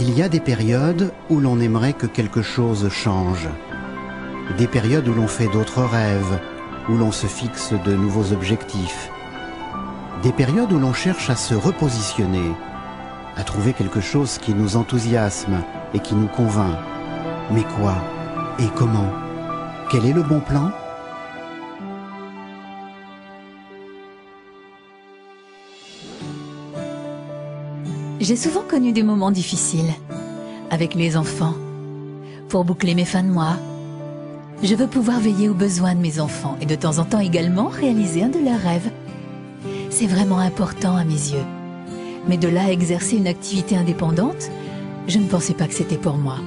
Il y a des périodes où l'on aimerait que quelque chose change. Des périodes où l'on fait d'autres rêves, où l'on se fixe de nouveaux objectifs. Des périodes où l'on cherche à se repositionner, à trouver quelque chose qui nous enthousiasme et qui nous convainc. Mais quoi? Et comment? Quel est le bon plan? J'ai souvent connu des moments difficiles avec les enfants. Pour boucler mes fins de mois, je veux pouvoir veiller aux besoins de mes enfants et de temps en temps également réaliser un de leurs rêves. C'est vraiment important à mes yeux. Mais de là à exercer une activité indépendante, je ne pensais pas que c'était pour moi.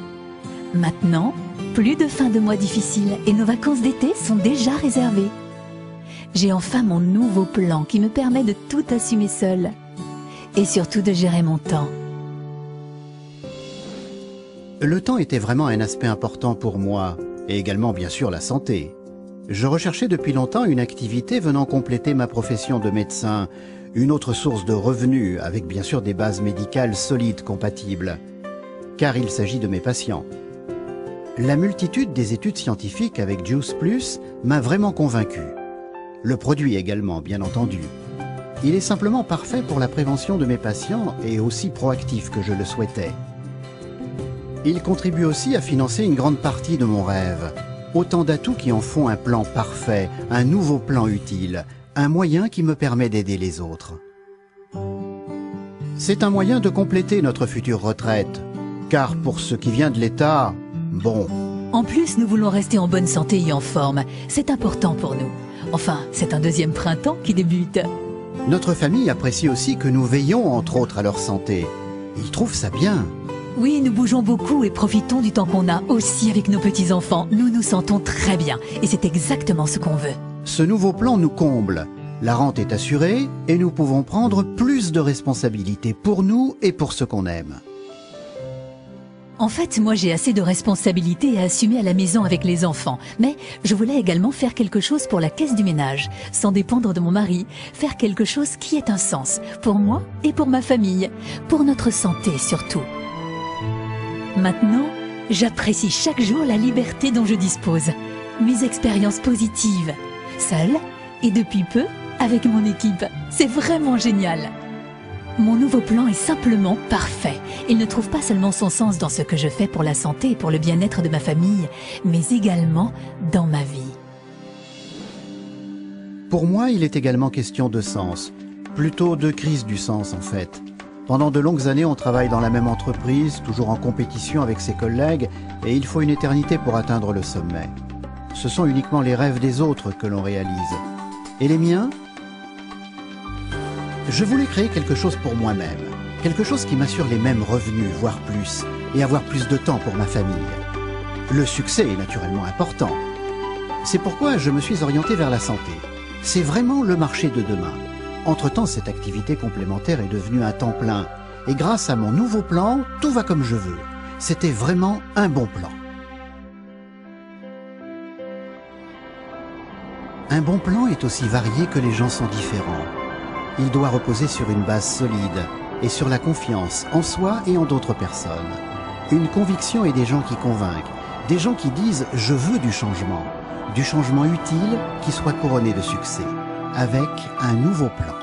Maintenant, plus de fins de mois difficiles et nos vacances d'été sont déjà réservées. J'ai enfin mon nouveau plan qui me permet de tout assumer seule. Et surtout de gérer mon temps. Le temps était vraiment un aspect important pour moi, et également bien sûr la santé. Je recherchais depuis longtemps une activité venant compléter ma profession de médecin, une autre source de revenus, avec bien sûr des bases médicales solides compatibles, car il s'agit de mes patients. La multitude des études scientifiques avec Juice Plus m'a vraiment convaincu. Le produit également, bien entendu. Il est simplement parfait pour la prévention de mes patients et aussi proactif que je le souhaitais. Il contribue aussi à financer une grande partie de mon rêve. Autant d'atouts qui en font un plan parfait, un nouveau plan utile, un moyen qui me permet d'aider les autres. C'est un moyen de compléter notre future retraite, car pour ce qui vient de l'État, bon... En plus, nous voulons rester en bonne santé et en forme. C'est important pour nous. Enfin, c'est un deuxième printemps qui débute. Notre famille apprécie aussi que nous veillons entre autres à leur santé. Ils trouvent ça bien. Oui, nous bougeons beaucoup et profitons du temps qu'on a aussi avec nos petits-enfants. Nous nous sentons très bien et c'est exactement ce qu'on veut. Ce nouveau plan nous comble. La rente est assurée et nous pouvons prendre plus de responsabilités pour nous et pour ceux qu'on aime. En fait, moi j'ai assez de responsabilités à assumer à la maison avec les enfants. Mais je voulais également faire quelque chose pour la caisse du ménage, sans dépendre de mon mari. Faire quelque chose qui ait un sens, pour moi et pour ma famille, pour notre santé surtout. Maintenant, j'apprécie chaque jour la liberté dont je dispose, mes expériences positives, seule et depuis peu avec mon équipe. C'est vraiment génial. Mon nouveau plan est simplement parfait. Il ne trouve pas seulement son sens dans ce que je fais pour la santé et pour le bien-être de ma famille, mais également dans ma vie. Pour moi, il est également question de sens, plutôt de crise du sens en fait. Pendant de longues années, on travaille dans la même entreprise, toujours en compétition avec ses collègues, et il faut une éternité pour atteindre le sommet. Ce sont uniquement les rêves des autres que l'on réalise. Et les miens ? Je voulais créer quelque chose pour moi-même, quelque chose qui m'assure les mêmes revenus, voire plus, et avoir plus de temps pour ma famille. Le succès est naturellement important. C'est pourquoi je me suis orienté vers la santé. C'est vraiment le marché de demain. Entre-temps, cette activité complémentaire est devenue un temps plein, et grâce à mon nouveau plan, tout va comme je veux. C'était vraiment un bon plan. Un bon plan est aussi varié que les gens sont différents. Il doit reposer sur une base solide et sur la confiance en soi et en d'autres personnes. Une conviction et des gens qui convainquent, des gens qui disent « je veux du changement » utile qui soit couronné de succès, avec un nouveau plan.